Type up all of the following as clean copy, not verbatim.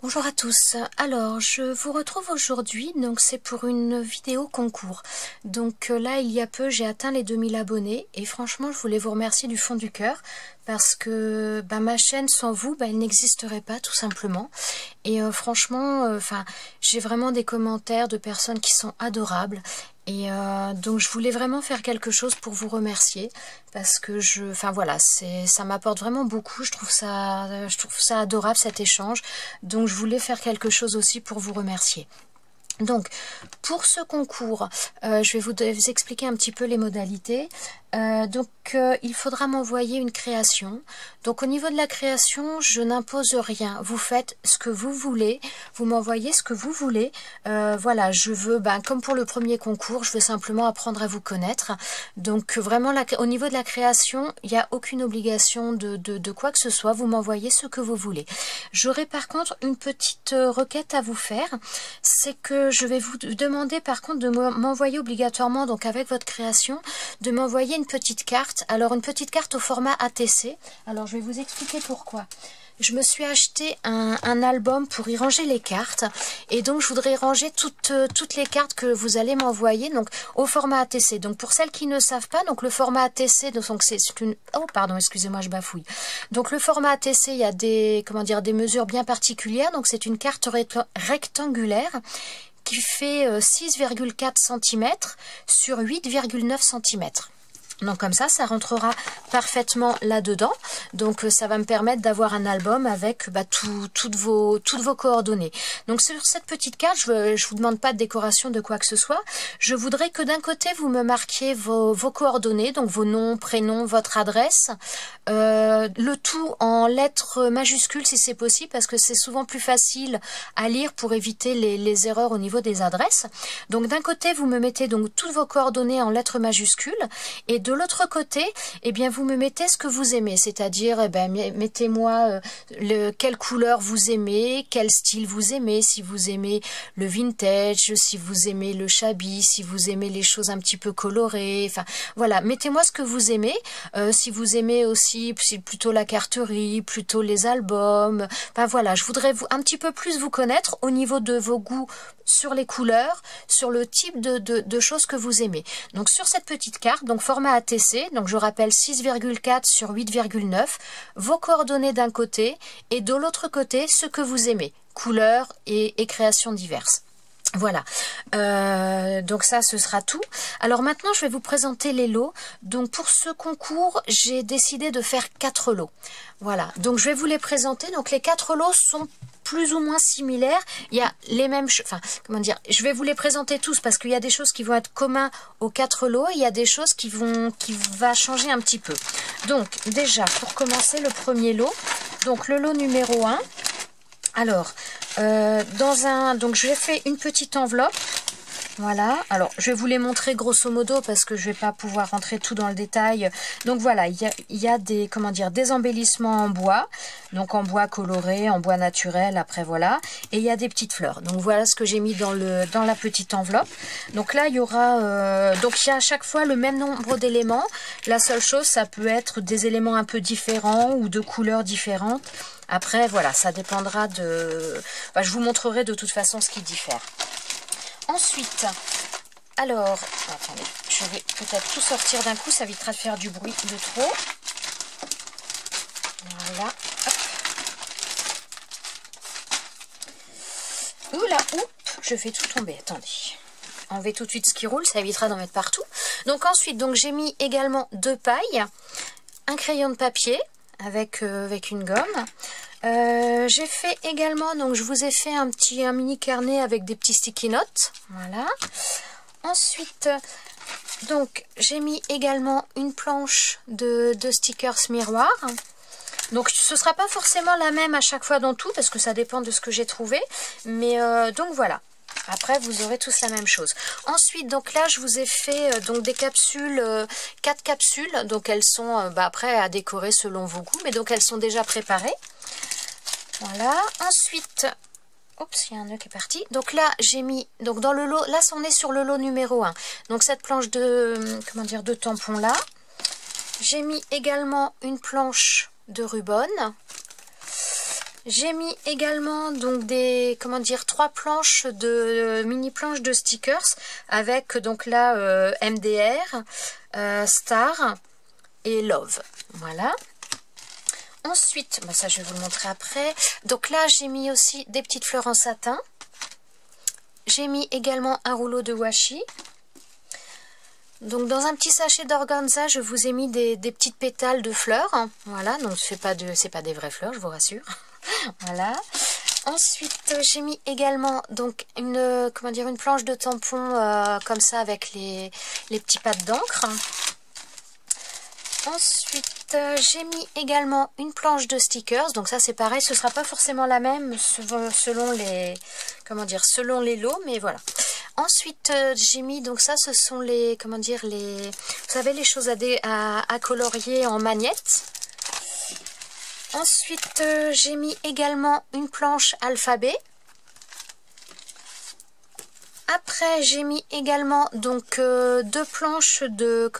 Bonjour à tous. Alors, je vous retrouve aujourd'hui, donc c'est pour une vidéo concours. Donc là, il y a peu, j'ai atteint les 2000 abonnés et franchement, je voulais vous remercier du fond du cœur parce que ma chaîne sans vous, elle n'existerait pas tout simplement. Et franchement, j'ai vraiment des commentaires de personnes qui sont adorables. Et donc je voulais vraiment faire quelque chose pour vous remercier parce que ça m'apporte vraiment beaucoup. Je trouve ça adorable cet échange. Donc je voulais faire quelque chose aussi pour vous remercier. Donc pour ce concours, je vais vous expliquer un petit peu les modalités. Il faudra m'envoyer une création. Donc au niveau de la création, je n'impose rien. Vous faites ce que vous voulez, vous m'envoyez ce que vous voulez. Voilà, je veux, comme pour le premier concours, je veux simplement apprendre à vous connaître. Donc vraiment, au niveau de la création, il n'y a aucune obligation de quoi que ce soit. Vous m'envoyez ce que vous voulez. J'aurai par contre une petite requête à vous faire. C'est que je vais vous demander par contre de m'envoyer obligatoirement, donc avec votre création, de m'envoyer une petite carte. Alors une petite carte au format ATC. Alors je vais vous expliquer pourquoi. Je me suis acheté un album pour y ranger les cartes et donc je voudrais ranger toutes les cartes que vous allez m'envoyer donc au format ATC. Donc pour celles qui ne savent pas, donc le format ATC, donc c'est une... Oh pardon, excusez-moi, je bafouille. Donc le format ATC, il y a des mesures bien particulières. Donc c'est une carte rectangulaire qui fait 6,4 cm sur 8,9 cm. Donc comme ça rentrera parfaitement là-dedans. Donc ça va me permettre d'avoir un album avec toutes vos coordonnées. Donc sur cette petite carte, je vous demande pas de décoration de quoi que ce soit. Je voudrais que d'un côté vous me marquiez vos coordonnées, donc vos noms, prénoms, votre adresse. Le tout en lettres majuscules si c'est possible, parce que c'est souvent plus facile à lire pour éviter les erreurs au niveau des adresses. Donc d'un côté vous me mettez donc toutes vos coordonnées en lettres majuscules et de l'autre côté, vous me mettez ce que vous aimez, c'est-à-dire, mettez-moi quelle couleur vous aimez, quel style vous aimez, si vous aimez le vintage, si vous aimez le shabby, si vous aimez les choses un petit peu colorées, enfin, voilà, mettez-moi ce que vous aimez, si vous aimez aussi plutôt la carterie, plutôt les albums, voilà, je voudrais un petit peu plus vous connaître au niveau de vos goûts sur les couleurs, sur le type de choses que vous aimez. Donc sur cette petite carte, donc format ATC, donc je rappelle 6,4 sur 8,9, vos coordonnées d'un côté et de l'autre côté ce que vous aimez, couleurs et créations diverses. Voilà, donc ça ce sera tout. Alors maintenant je vais vous présenter les lots. Donc pour ce concours j'ai décidé de faire 4 lots. Voilà, donc je vais vous les présenter. Donc les 4 lots sont plus ou moins similaires. Il y a les mêmes, je vais vous les présenter tous parce qu'il y a des choses qui vont être communs aux 4 lots et il y a des choses qui vont changer un petit peu. Donc déjà pour commencer le premier lot, donc le lot numéro 1. Alors, donc je vais faire une petite enveloppe. Voilà, alors je vais vous les montrer grosso modo parce que je vais pas pouvoir rentrer tout dans le détail. Donc voilà, il y a des, des embellissements en bois, donc en bois coloré, en bois naturel, après voilà. Et il y a des petites fleurs. Donc voilà ce que j'ai mis dans la petite enveloppe. Donc là, il y aura, donc il y a à chaque fois le même nombre d'éléments. La seule chose, ça peut être des éléments un peu différents ou de couleurs différentes. Après, voilà, ça dépendra de... je vous montrerai de toute façon ce qui diffère. Ensuite, alors, attendez, je vais peut-être tout sortir d'un coup, ça évitera de faire du bruit de trop. Voilà, hop. Oula, oups, je fais tout tomber, attendez. Enlevez tout de suite ce qui roule, ça évitera d'en mettre partout. Donc ensuite, j'ai mis également 2 pailles, un crayon de papier avec une gomme. J'ai fait également, donc je vous ai fait un mini carnet avec des petits sticky notes, voilà. Ensuite, donc j'ai mis également une planche de stickers miroirs. Donc ce sera pas forcément la même à chaque fois dans tout parce que ça dépend de ce que j'ai trouvé, mais donc voilà. Après, vous aurez tous la même chose. Ensuite, donc là, je vous ai fait des capsules, 4 capsules. Donc elles sont après à décorer selon vos goûts, mais donc elles sont déjà préparées. Voilà. Ensuite, oups, il y a un nœud qui est parti. Donc là, j'ai mis, donc dans le lot, là, on est sur le lot numéro 1. Donc cette planche de, de tampons là. J'ai mis également une planche de Rubone. J'ai mis également donc des, comment dire, 3 planches de mini planches de stickers avec donc là MDR, Star et Love. Voilà. Ensuite, bah ça je vais vous le montrer après. Donc là j'ai mis aussi des petites fleurs en satin. J'ai mis également un rouleau de washi. Donc dans un petit sachet d'organza, je vous ai mis des petites pétales de fleurs. Voilà, donc c'est pas des vraies fleurs, je vous rassure. Voilà. Ensuite, j'ai mis également donc une planche de tampon comme ça avec les petits pattes d'encre. Ensuite, j'ai mis également une planche de stickers. Donc ça c'est pareil, ce sera pas forcément la même selon les selon les lots, mais voilà. Ensuite, j'ai mis, donc ça, ce sont les, vous savez, les choses à colorier en magnette. Ensuite, j'ai mis également une planche alphabet. Après, j'ai mis également, donc, 2 planches de,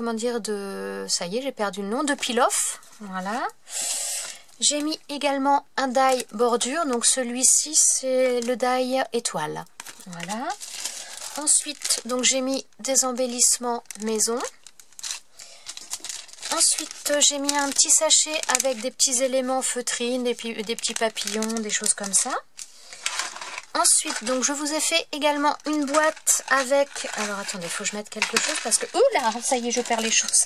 ça y est, j'ai perdu le nom, de peel-off. Voilà. J'ai mis également un die bordure, donc celui-ci, c'est le die étoile. Voilà. Ensuite, donc j'ai mis des embellissements maison. Ensuite, j'ai mis un petit sachet avec des petits éléments feutrines, des petits papillons, des choses comme ça. Ensuite, donc je vous ai fait également une boîte avec... Alors attendez, il faut que je mette quelque chose parce que... Oula, ça y est, je perds les choses.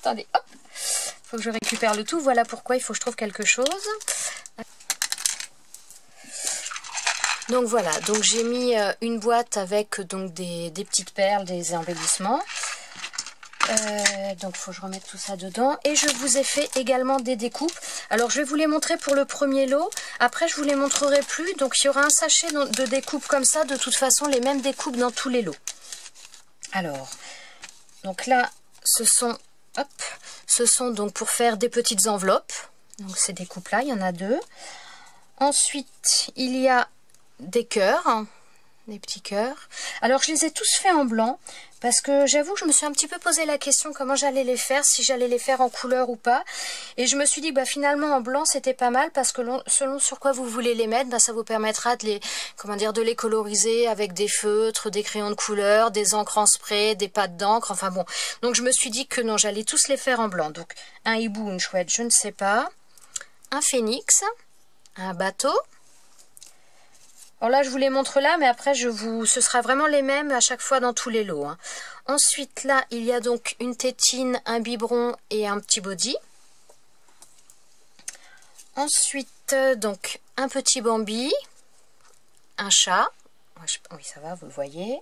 Attendez, hop. Il faut que je récupère le tout. Voilà pourquoi il faut que je trouve quelque chose. Donc voilà, donc j'ai mis une boîte avec donc des petites perles, des embellissements. Donc il faut que je remette tout ça dedans. Et je vous ai fait également des découpes. Alors je vais vous les montrer pour le premier lot. Après je vous les montrerai plus. Donc il y aura un sachet de découpes comme ça. De toute façon les mêmes découpes dans tous les lots. Alors, donc là ce sont donc pour faire des petites enveloppes. Donc ces découpes là, il y en a 2. Ensuite il y a des cœurs, des petits cœurs. Alors je les ai tous faits en blanc parce que j'avoue que je me suis un petit peu posé la question comment j'allais les faire, si j'allais les faire en couleur ou pas. Et je me suis dit bah finalement en blanc c'était pas mal parce que selon sur quoi vous voulez les mettre, bah, ça vous permettra de les de les coloriser avec des feutres, des crayons de couleur, des encres en spray, des pâtes d'encre, enfin bon. Donc je me suis dit que non, j'allais tous les faire en blanc. Donc un hibou, une chouette, je ne sais pas, un phénix, un bateau. Alors là, je vous les montre là, mais après, ce sera vraiment les mêmes à chaque fois dans tous les lots. Hein. Ensuite, là, il y a donc une tétine, un biberon et un petit body. Ensuite, donc, un petit Bambi, un chat. Oui, ça va, vous le voyez.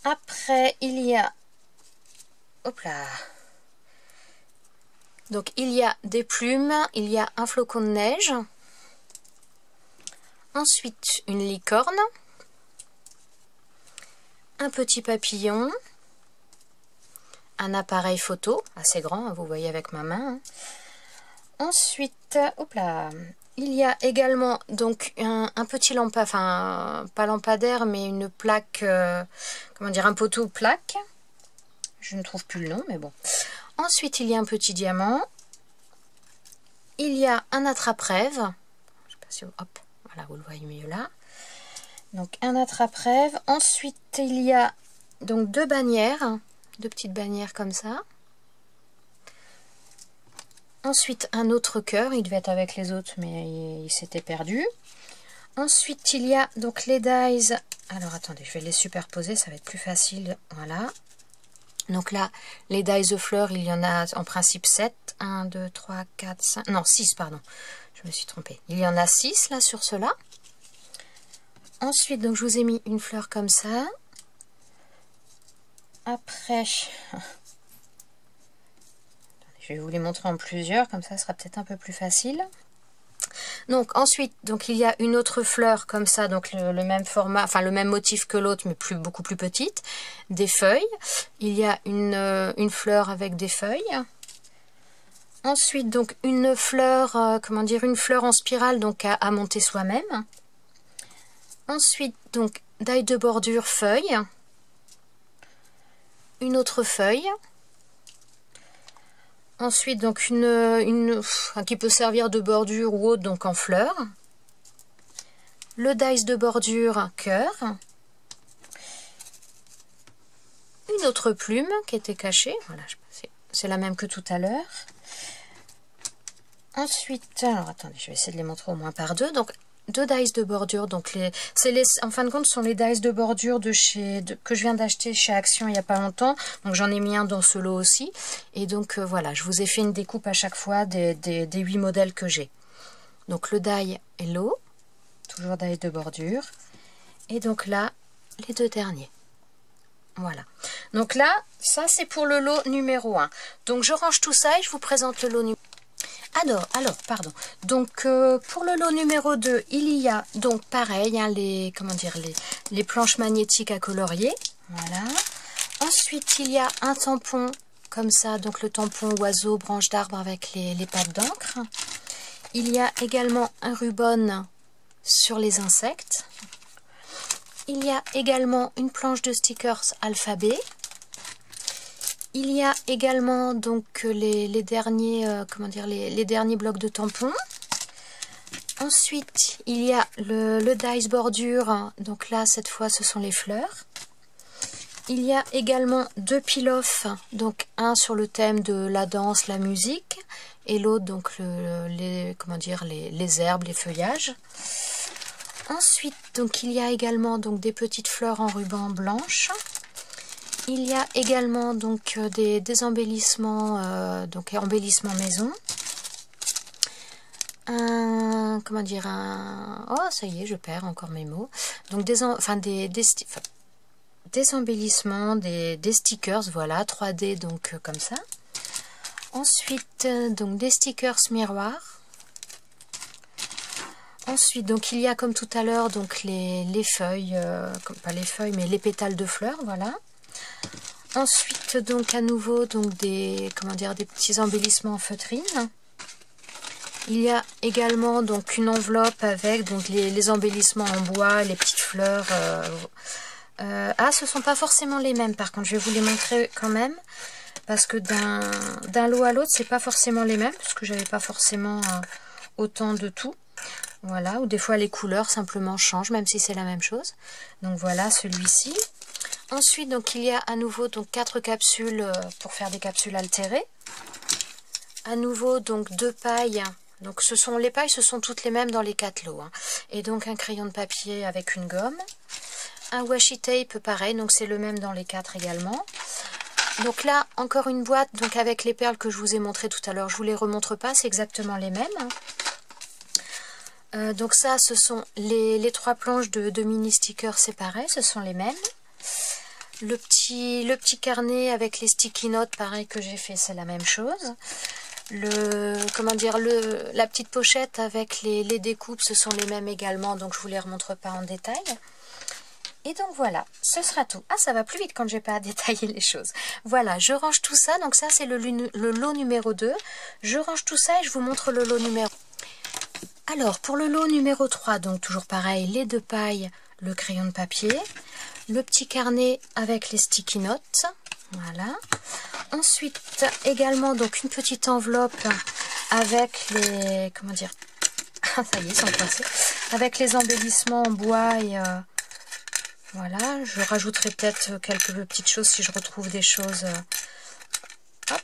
Après, il y a... Hop là. Donc, il y a des plumes, il y a un flocon de neige. Ensuite, une licorne, un petit papillon, un appareil photo, assez grand, hein, vous voyez avec ma main. Ensuite, hop là, il y a également donc un petit lampadaire, enfin pas lampadaire, mais une plaque, un poteau plaque. Je ne trouve plus le nom, mais bon. Ensuite, il y a un petit diamant. Il y a un attrape-rêve. Je sais pas si hop. Voilà, vous le voyez mieux là. Donc un attrape-rêve. Ensuite, il y a donc 2 bannières, 2 petites bannières comme ça. Ensuite, un autre cœur. Il devait être avec les autres, mais il s'était perdu. Ensuite, il y a donc les dies. Alors attendez, je vais les superposer, ça va être plus facile. Voilà. Donc là, les dies de fleurs, il y en a en principe 7. 1, 2, 3, 4, 5... Non, 6, pardon. Je me suis trompée. Il y en a 6 là sur cela. Ensuite, donc je vous ai mis une fleur comme ça. Après, je vais vous les montrer en plusieurs, comme ça, ce sera peut-être un peu plus facile. Donc ensuite, donc il y a une autre fleur comme ça, donc le même format, enfin le même motif que l'autre, mais beaucoup plus petite. Des feuilles. Il y a une fleur avec des feuilles. Ensuite, donc une fleur, une fleur en spirale, donc à monter soi-même. Ensuite, donc die de bordure feuille. Une autre feuille. Ensuite, donc qui peut servir de bordure ou autre, donc en fleurs. Le dice de bordure cœur. Une autre plume qui était cachée. Voilà, c'est la même que tout à l'heure. Ensuite, alors attendez, je vais essayer de les montrer au moins par deux. Donc, 2 dice de bordure. Donc, en fin de compte, ce sont les dice de bordure que je viens d'acheter chez Action il n'y a pas longtemps. Donc, j'en ai mis un dans ce lot aussi. Et donc, voilà, je vous ai fait une découpe à chaque fois des 8 modèles que j'ai. Donc, le die Hello, toujours dice de bordure. Et donc là, les 2 derniers. Voilà. Donc là, ça c'est pour le lot numéro 1. Donc, je range tout ça et je vous présente le lot numéro 1. Alors, pardon. Donc, pour le lot numéro 2, il y a donc pareil, hein, les planches magnétiques à colorier. Voilà. Ensuite, il y a un tampon comme ça, donc le tampon oiseau, branche d'arbre avec les pattes d'encre. Il y a également un ruban sur les insectes. Il y a également une planche de stickers alphabet. Il y a également donc les derniers blocs de tampons. Ensuite, il y a le dice bordure. Donc là, cette fois, ce sont les fleurs. Il y a également 2 peel-off. Donc un sur le thème de la danse, la musique, et l'autre donc les herbes, les feuillages. Ensuite, donc il y a également donc des petites fleurs en ruban blanche. Il y a également donc des embellissements, embellissements maison. Oh, ça y est, je perds encore mes mots. Donc des embellissements, des stickers, voilà, 3D donc comme ça. Ensuite, donc des stickers miroirs. Ensuite, donc il y a comme tout à l'heure donc les feuilles, pas les feuilles, mais les pétales de fleurs, voilà. Ensuite, donc à nouveau donc des petits embellissements en feutrine. Il y a également donc une enveloppe avec donc les embellissements en bois, les petites fleurs. Ce sont pas forcément les mêmes. Par contre, je vais vous les montrer quand même parce que d'un lot à l'autre, c'est pas forcément les mêmes parce que j'avais pas forcément autant de tout. Voilà, ou des fois les couleurs simplement changent, même si c'est la même chose. Donc voilà, celui-ci. Ensuite, donc il y a à nouveau donc 4 capsules pour faire des capsules altérées. À nouveau donc 2 pailles. Donc les pailles, ce sont toutes les mêmes dans les 4 lots. Hein. Et donc un crayon de papier avec une gomme. Un washi tape pareil, donc c'est le même dans les 4 également. Donc là, encore une boîte donc avec les perles que je vous ai montrées tout à l'heure. Je vous les remontre pas, c'est exactement les mêmes. Donc ça, ce sont les 3 planches de mini stickers séparés, ce sont les mêmes. Le petit carnet avec les sticky notes, pareil que j'ai fait, c'est la même chose. La petite pochette avec les découpes, ce sont les mêmes également, donc je vous les remontre pas en détail. Et donc voilà, ce sera tout. Ah, ça va plus vite quand j'ai pas à détailler les choses. Voilà, je range tout ça, donc ça c'est le lot numéro 2. Je range tout ça et je vous montre le lot numéro. Alors, pour le lot numéro 3, donc toujours pareil, les 2 pailles, le crayon de papier, le petit carnet avec les sticky notes, voilà. Ensuite, également, donc une petite enveloppe avec les, ça y est, ils sont coincés, avec les embellissements en bois et voilà, je rajouterai peut-être quelques petites choses si je retrouve des choses. Hop.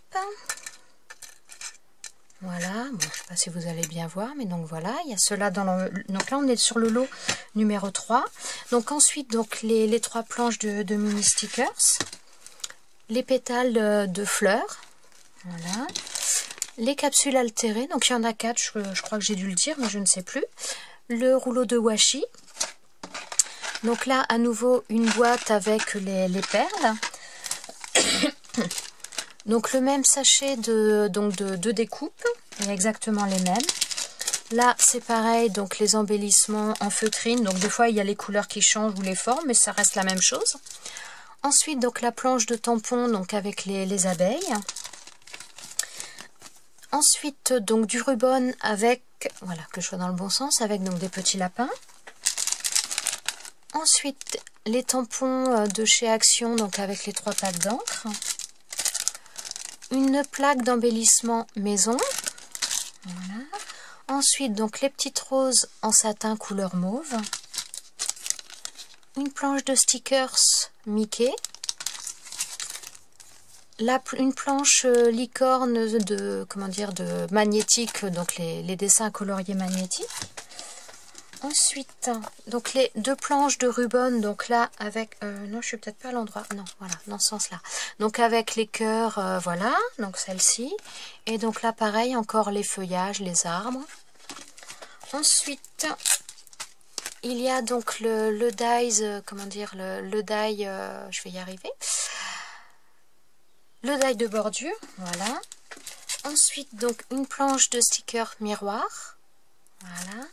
Voilà, bon, je ne sais pas si vous allez bien voir, mais donc voilà, il y a cela dans donc là on est sur le lot numéro 3. Donc ensuite, donc les 3 planches de mini stickers, les pétales de fleurs, voilà, les capsules altérées, donc il y en a 4, je crois que j'ai dû le dire, mais je ne sais plus, le rouleau de washi, donc là à nouveau une boîte avec les perles. Donc le même sachet de découpe, il y a exactement les mêmes. Là c'est pareil, donc les embellissements en feutrine, donc des fois il y a les couleurs qui changent ou les formes, mais ça reste la même chose. Ensuite donc la planche de tampon donc avec les abeilles. Ensuite donc du ruban avec, voilà, que je sois dans le bon sens, avec donc des petits lapins. Ensuite les tampons de chez Action, donc avec les 3 packs d'encre. une plaque d'embellissement maison. Voilà. Ensuite, donc les petites roses en satin couleur mauve. Une planche de stickers Mickey. Une planche licorne de, comment dire, de magnétique, donc les dessins coloriés magnétiques. Ensuite, donc les deux planches de Rubon, donc là avec, non je suis peut-être pas à l'endroit, non voilà, dans ce sens là, donc avec les cœurs, voilà, donc celle-ci, et donc là pareil, encore les feuillages, les arbres. Ensuite, il y a donc le dies, comment dire, le die, je vais y arriver, le die de bordure, voilà. Ensuite, donc une planche de sticker miroir, voilà.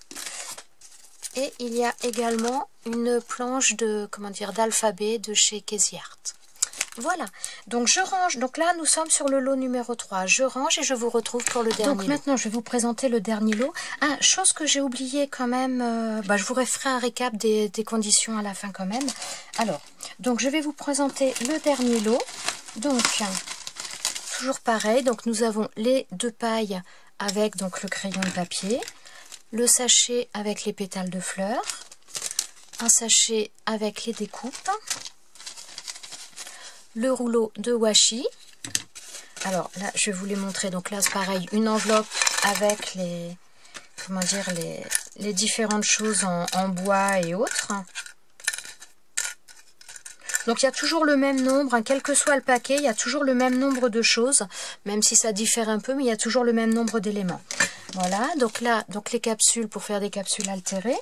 Et il y a également une planche de, comment dire, d'alphabet de chez Casey Art. Voilà, donc je range, donc là nous sommes sur le lot numéro 3, je range et je vous retrouve pour le dernier lot. Donc maintenant je vais vous présenter le dernier lot. Ah, chose que j'ai oublié quand même, je vous referai un récap des conditions à la fin quand même. Alors, donc je vais vous présenter le dernier lot. Donc, toujours pareil, donc nous avons les deux pailles avec donc le crayon de papier, le sachet avec les pétales de fleurs, un sachet avec les découpes, le rouleau de washi. Alors là, je vais vous les montrer. Donc là, c'est pareil, une enveloppe avec les, comment dire, les différentes choses en bois et autres. Donc il y a toujours le même nombre, hein, quel que soit le paquet, il y a toujours le même nombre de choses, même si ça diffère un peu, mais il y a toujours le même nombre d'éléments. Voilà, donc là, donc les capsules pour faire des capsules altérées,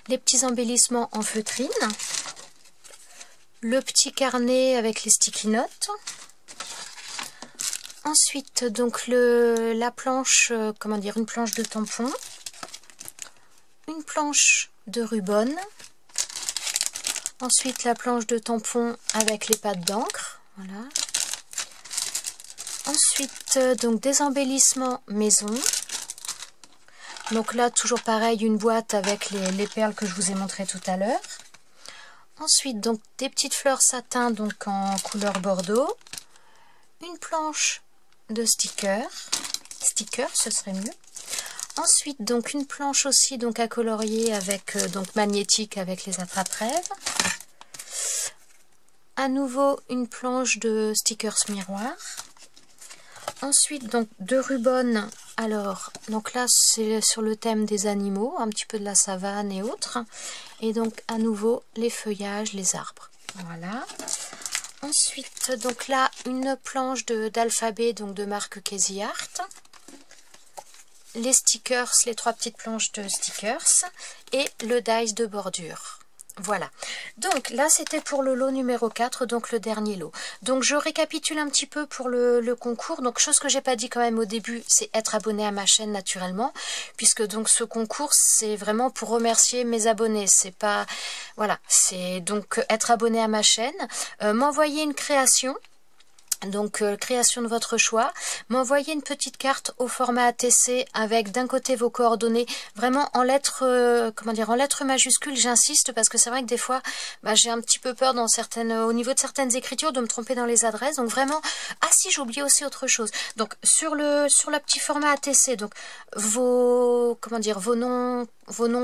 les petits embellissements en feutrine, le petit carnet avec les sticky notes. Ensuite, donc la planche, comment dire, une planche de tampon, une planche de Rubon. Ensuite, la planche de tampon avec les pattes d'encre. Voilà. Ensuite, donc des embellissements maison. Donc là, toujours pareil, une boîte avec les perles que je vous ai montrées tout à l'heure. Ensuite, donc des petites fleurs satin donc en couleur bordeaux. Une planche de stickers. Stickers, ce serait mieux. Ensuite, donc une planche aussi donc à colorier avec donc magnétique avec les attrape-rêves. À nouveau une planche de stickers miroir. Ensuite donc deux Rubon. Alors donc là c'est sur le thème des animaux, un petit peu de la savane et autres. Et donc à nouveau les feuillages, les arbres. Voilà. Ensuite donc là une planche d'alphabet donc de marque Casey Art. Les stickers, les trois petites planches de stickers et le dies de bordure. Voilà, donc là c'était pour le lot numéro 4, donc le dernier lot. Donc je récapitule un petit peu pour le concours. Donc chose que j'ai pas dit quand même au début, c'est être abonné à ma chaîne naturellement, puisque donc ce concours c'est vraiment pour remercier mes abonnés. C'est pas, voilà, c'est donc être abonné à ma chaîne, m'envoyer une création. Donc création de votre choix, m'envoyer une petite carte au format ATC avec d'un côté vos coordonnées, vraiment en lettres, comment dire, en lettres majuscules, j'insiste parce que c'est vrai que des fois j'ai un petit peu peur dans au niveau de certaines écritures de me tromper dans les adresses, donc vraiment, ah si j'ai oublié aussi autre chose, donc sur le petit format ATC, donc vos, comment dire, vos noms,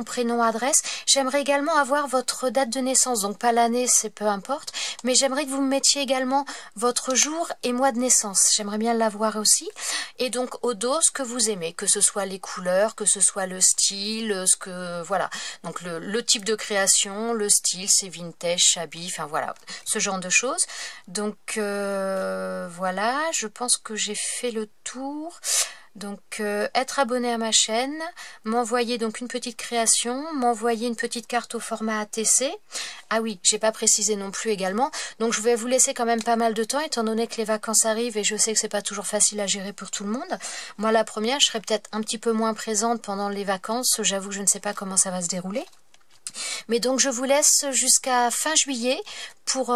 prénoms, adresses, j'aimerais également avoir votre date de naissance, donc pas l'année, c'est peu importe, mais j'aimerais que vous me mettiez également votre jour et mois de naissance, j'aimerais bien l'avoir aussi, et donc au dos ce que vous aimez, que ce soit les couleurs, que ce soit le style, ce que, voilà, donc le type de création, le style, c'est vintage, shabby, enfin voilà, ce genre de choses, donc voilà, je pense que j'ai fait le tour. Donc être abonné à ma chaîne, m'envoyer donc une petite création, m'envoyer une petite carte au format ATC. Ah oui, j'ai pas précisé non plus également. Donc je vais vous laisser quand même pas mal de temps étant donné que les vacances arrivent et je sais que c'est pas toujours facile à gérer pour tout le monde. Moi la première, je serai peut-être un petit peu moins présente pendant les vacances. J'avoue que je ne sais pas comment ça va se dérouler. Mais donc je vous laisse jusqu'à fin juillet pour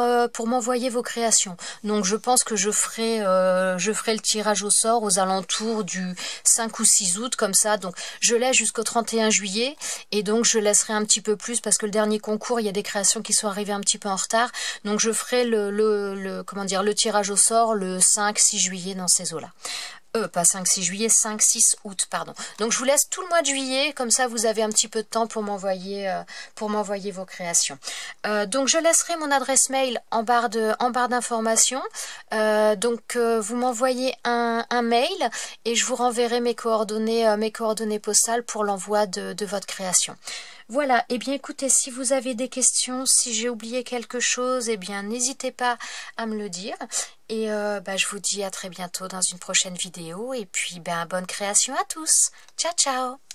m'envoyer vos créations. Donc je pense que je ferai le tirage au sort aux alentours du 5 ou 6 août, comme ça. Donc je laisse jusqu'au 31 juillet et donc je laisserai un petit peu plus parce que le dernier concours, il y a des créations qui sont arrivées un petit peu en retard. Donc je ferai le tirage au sort le 5-6 juillet dans ces eaux-là. Pas 5-6 juillet, 5-6 août, pardon. Donc je vous laisse tout le mois de juillet, comme ça vous avez un petit peu de temps pour m'envoyer vos créations. Donc je laisserai mon adresse mail en barre d'informations. Vous m'envoyez un mail et je vous renverrai mes coordonnées postales pour l'envoi de votre création. Voilà, et bien écoutez, si vous avez des questions, si j'ai oublié quelque chose, eh bien n'hésitez pas à me le dire. Et je vous dis à très bientôt dans une prochaine vidéo. Et puis bonne création à tous. Ciao ciao.